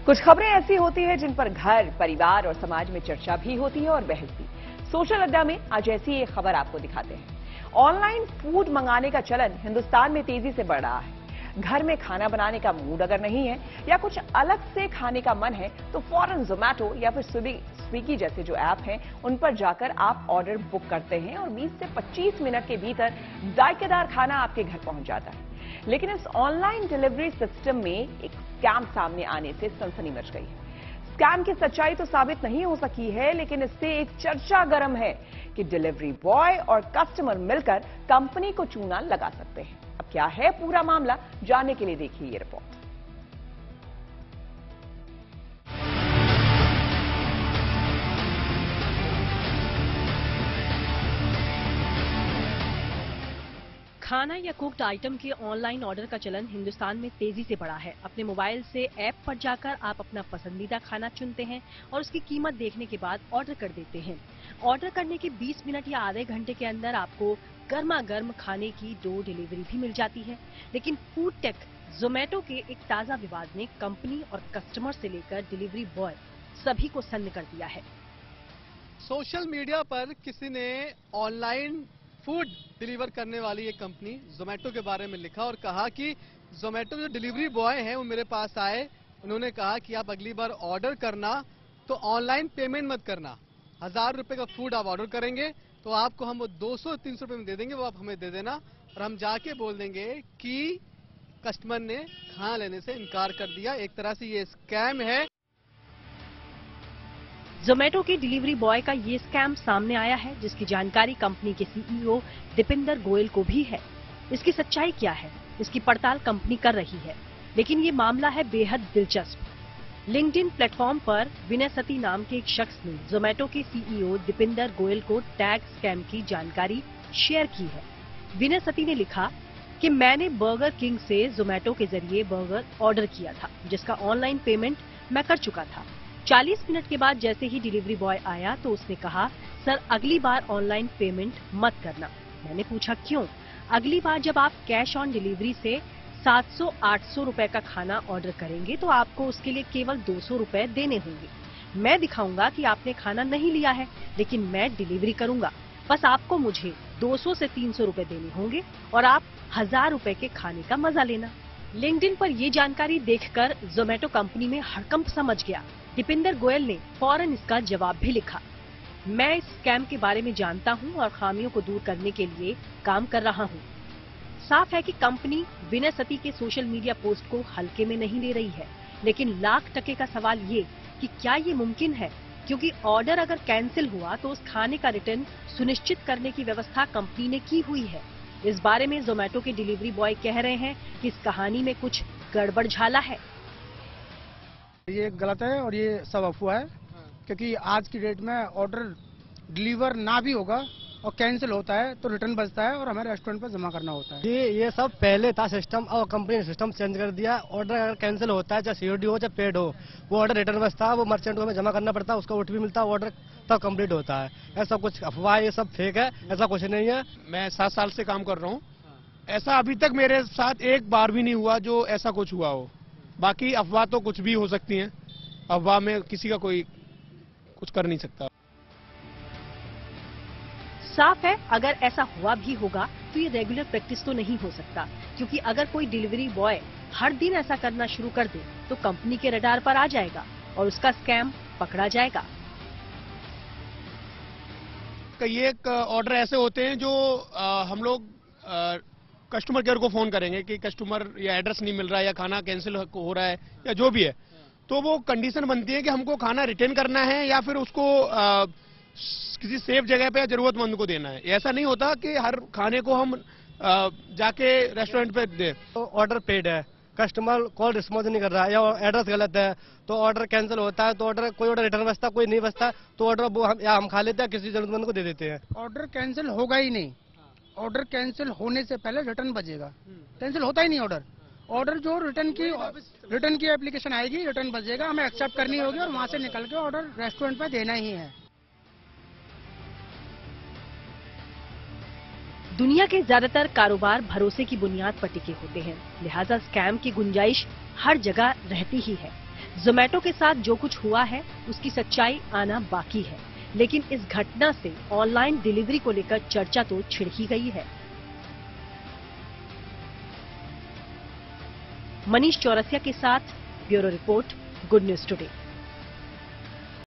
कुछ खबरें ऐसी होती हैं जिन पर घर, परिवार और समाज में चर्चा भी होती है और बहस भी। सोशल अड्डा में आज ऐसी एक खबर आपको दिखाते हैं। ऑनलाइन फूड मंगाने का चलन हिंदुस्तान में तेजी से बढ़ रहा है। घर में खाना बनाने का मूड अगर नहीं है या कुछ अलग से खाने का मन है तो फौरन जोमैटो या फिर स्विगी जैसे जो ऐप हैं उन पर जाकर आप ऑर्डर बुक करते हैं और 20 से 25 मिनट के भीतर जायकेदार खाना आपके घर पहुंच जाता है। लेकिन इस ऑनलाइन डिलीवरी सिस्टम में एक स्कैम सामने आने से सनसनी मच गई है। स्कैम की सच्चाई तो साबित नहीं हो सकी है, लेकिन इससे एक चर्चा गर्म है कि डिलीवरी बॉय और कस्टमर मिलकर कंपनी को चूना लगा सकते हैं। अब क्या है पूरा मामला, जानने के लिए देखिए ये रिपोर्ट। खाना या कुक्ड आइटम के ऑनलाइन ऑर्डर का चलन हिंदुस्तान में तेजी से बढ़ा है। अपने मोबाइल से ऐप पर जाकर आप अपना पसंदीदा खाना चुनते हैं और उसकी कीमत देखने के बाद ऑर्डर कर देते हैं। ऑर्डर करने के 20 मिनट या आधे घंटे के अंदर आपको गर्मा गर्म खाने की डोर डिलीवरी भी मिल जाती है। लेकिन फूड टेक जोमैटो के एक ताजा विवाद ने कंपनी और कस्टमर से लेकर डिलीवरी बॉय सभी को सन्न कर दिया है। सोशल मीडिया पर किसी ने ऑनलाइन फूड डिलीवर करने वाली एक कंपनी जोमैटो के बारे में लिखा और कहा कि जोमैटो जो डिलीवरी बॉय हैं वो मेरे पास आए। उन्होंने कहा कि आप अगली बार ऑर्डर करना तो ऑनलाइन पेमेंट मत करना। 1000 रुपए का फूड आप ऑर्डर करेंगे तो आपको हम वो 200-300 रुपए में दे देंगे, वो आप हमें दे देना और हम जाके बोल देंगे कि कस्टमर ने खाना लेने से इनकार कर दिया। एक तरह से ये स्कैम है। जोमैटो के डिलीवरी बॉय का ये स्कैम सामने आया है, जिसकी जानकारी कंपनी के सीईओ दीपिंदर गोयल को भी है। इसकी सच्चाई क्या है, इसकी पड़ताल कंपनी कर रही है। लेकिन ये मामला है बेहद दिलचस्प। लिंक्डइन प्लेटफॉर्म पर विनय सती नाम के एक शख्स ने जोमैटो के सीईओ दीपिंदर गोयल को टैग स्कैम की जानकारी शेयर की है। विनय सती ने लिखा कि मैंने बर्गर किंग से जोमैटो के जरिए बर्गर ऑर्डर किया था, जिसका ऑनलाइन पेमेंट मैं कर चुका था। 40 मिनट के बाद जैसे ही डिलीवरी बॉय आया तो उसने कहा, सर अगली बार ऑनलाइन पेमेंट मत करना। मैंने पूछा क्यों? अगली बार जब आप कैश ऑन डिलीवरी से 700-800 रुपए का खाना ऑर्डर करेंगे तो आपको उसके लिए केवल 200 रुपए देने होंगे। मैं दिखाऊंगा कि आपने खाना नहीं लिया है, लेकिन मैं डिलीवरी करूंगा। बस आपको मुझे 200 से 300 रुपए देने होंगे और आप 1000 रुपए के खाने का मजा लेना। लिंक्डइन पर ये जानकारी देखकर जोमैटो कंपनी में हड़कंप समझ गया। दीपिंदर गोयल ने फौरन इसका जवाब भी लिखा। मैं इस स्कैम के बारे में जानता हूं और खामियों को दूर करने के लिए काम कर रहा हूं। साफ है कि कंपनी विनय सती के सोशल मीडिया पोस्ट को हल्के में नहीं ले रही है। लेकिन लाख टके का सवाल ये कि क्या ये मुमकिन है, क्योंकि ऑर्डर अगर कैंसिल हुआ तो उस खाने का रिटर्न सुनिश्चित करने की व्यवस्था कंपनी ने की हुई है। इस बारे में जोमैटो के डिलीवरी बॉय कह रहे हैं कि इस कहानी में कुछ गड़बड़ झाला है। ये गलत है और ये सब अफवाह है, क्योंकि आज की डेट में ऑर्डर डिलीवर ना भी होगा और कैंसिल होता है तो रिटर्न बचता है और हमें रेस्टोरेंट पर जमा करना होता है। ये सब पहले था सिस्टम, और कंपनी ने सिस्टम चेंज कर दिया। ऑर्डर अगर कैंसिल होता है, चाहे सीओडी हो चाहे पेड हो, वो ऑर्डर रिटर्न बचता है, वो मर्चेंट को हमें जमा करना पड़ता है, उसका ओटीपी मिलता है, ऑर्डर तब कंप्लीट होता है। ऐसा कुछ अफवाह, ये सब फेक है, ऐसा कुछ नहीं है। मैं 7 साल से काम कर रहा हूँ, ऐसा अभी तक मेरे साथ एक बार भी नहीं हुआ जो ऐसा कुछ हुआ हो। बाकी अफवाह तो कुछ भी हो सकती है, अफवाह में किसी का कोई कुछ कर नहीं सकता। साफ है, अगर ऐसा हुआ भी होगा तो ये रेगुलर प्रैक्टिस तो नहीं हो सकता, क्योंकि अगर कोई डिलीवरी बॉय हर दिन ऐसा करना शुरू कर दे तो कंपनी के रडार पर आ जाएगा और उसका स्कैम पकड़ा जाएगा। कई एक ऑर्डर ऐसे होते हैं जो हम लोग कस्टमर केयर को फोन करेंगे कि कस्टमर या एड्रेस नहीं मिल रहा है या खाना कैंसिल हो रहा है या जो भी है, तो वो कंडीशन बनती है कि हमको खाना रिटर्न करना है या फिर उसको किसी सेफ जगह पे या जरूरतमंद को देना है। ऐसा नहीं होता कि हर खाने को हम जाके रेस्टोरेंट पे दे। तो ऑर्डर पेड है, कस्टमर कॉल रिस्पॉन्स नहीं कर रहा है या एड्रेस गलत है तो ऑर्डर कैंसिल होता है, तो ऑर्डर कोई ऑर्डर रिटर्न बचता, कोई नहीं बचता, तो ऑर्डर वो हम खा लेते हैं, किसी जरूरतमंद को दे देते हैं। ऑर्डर कैंसिल होगा ही नहीं। ऑर्डर कैंसिल होने से पहले रिटर्न बचेगा। कैंसिल होता ही नहीं ऑर्डर। ऑर्डर जो रिटर्न की एप्लीकेशन आएगी, रिटर्न बचेगा, हमें एक्सेप्ट करनी होगी और वहां से निकल के ऑर्डर रेस्टोरेंट पे देना ही है। दुनिया के ज्यादातर कारोबार भरोसे की बुनियाद पर टिके होते हैं, लिहाजा स्कैम की गुंजाइश हर जगह रहती ही है। जोमेटो के साथ जो कुछ हुआ है उसकी सच्चाई आना बाकी है, लेकिन इस घटना से ऑनलाइन डिलीवरी को लेकर चर्चा तो छिड़ ही गई है। मनीष चौरसिया के साथ bureau report, good news today.